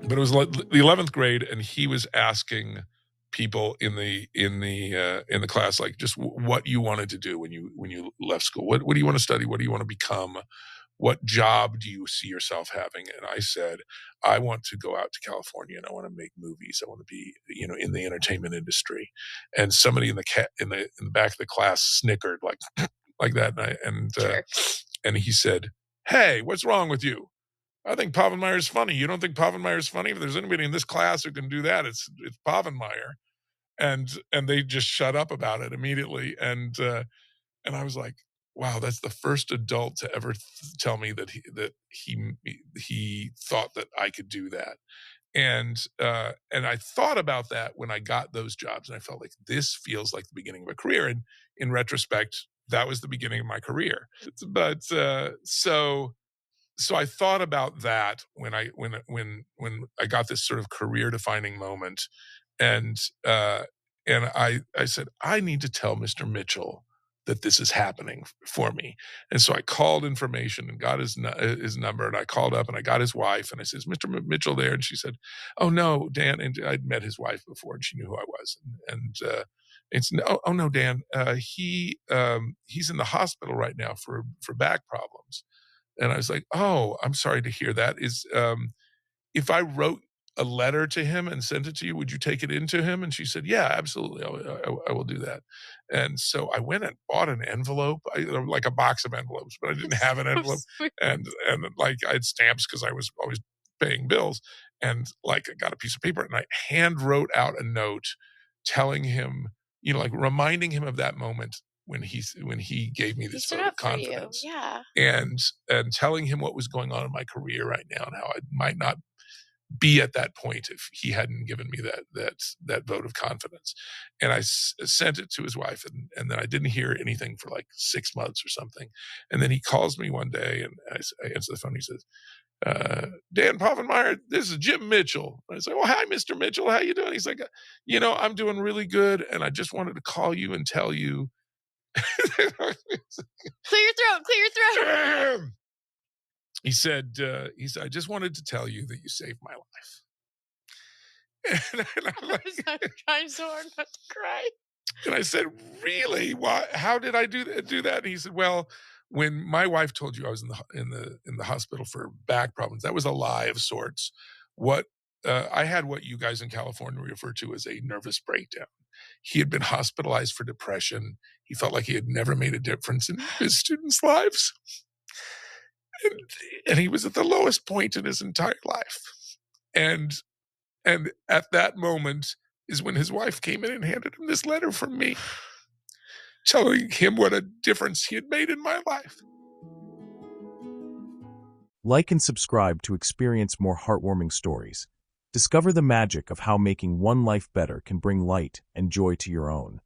but it was like the 11th grade, and he was asking people in the class, like, just what you wanted to do when you left school. What do you want to study? What do you want to become? What job do you see yourself having? And I said, I want to go out to California and I want to make movies. I want to be, in the entertainment industry. And somebody in the back of the class snickered like that. Sure. And he said, "Hey, what's wrong with you? I think Pavenmeyer's funny. You don't think Pavenmeyer's funny? If there's anybody in this class who can do that, it's Pavenmeyer." And they just shut up about it immediately. And I was like, wow, that's the first adult to ever tell me that he thought that I could do that. And I thought about that when I got those jobs, and I felt like this feels like the beginning of a career. And in retrospect, that was the beginning of my career. But so I thought about that when I got this sort of career defining moment, and I said, I need to tell Mr. Mitchell that this is happening for me. And so I called information and got his number, and I called up and I got his wife, and I says, "Mr. Mitchell there?" And she said, "Oh no, Dan." And I'd met his wife before, and she knew who I was. And it's no, "Oh no, Dan. He's in the hospital right now for back problems." And I was like, "Oh, I'm sorry to hear that. If I wrote a letter to him and sent it to you, would you take it into him?" And she said, "Yeah, absolutely. I will do that." And so I went and bought an envelope, like a box of envelopes, but I didn't have an So envelope. sweet. And like I had stamps because I was always paying bills. And like I got a piece of paper and I hand wrote out a note telling him, like reminding him of that moment when he gave me He this stood vote of up for you. confidence, Yeah. and telling him what was going on in my career right now and how I might not be at that point if he hadn't given me that vote of confidence. And I sent it to his wife, and then I didn't hear anything for like 6 months or something. And then he calls me one day, and I answer the phone. He says, "Dan Povenmire, this is Jim Mitchell." I say, "Well, hi, Mr. Mitchell. How you doing?" He's like, "I'm doing really good, and I just wanted to call you and tell you." Clear your throat. Clear your throat. He said, "I just wanted to tell you that you saved my life." And I'm like, I'm trying so hard not to cry. and I said, "Really? Why? How did I do that?" And he said, "Well, when my wife told you I was in the hospital for back problems, that was a lie of sorts. What I had what you guys in California refer to as a nervous breakdown. He had been hospitalized for depression. He felt like he had never made a difference in his students' lives, and, and he was at the lowest point in his entire life. And at that moment is when his wife came in and handed him this letter from me, telling him what a difference he had made in my life." Like and subscribe to experience more heartwarming stories. Discover the magic of how making one life better can bring light and joy to your own.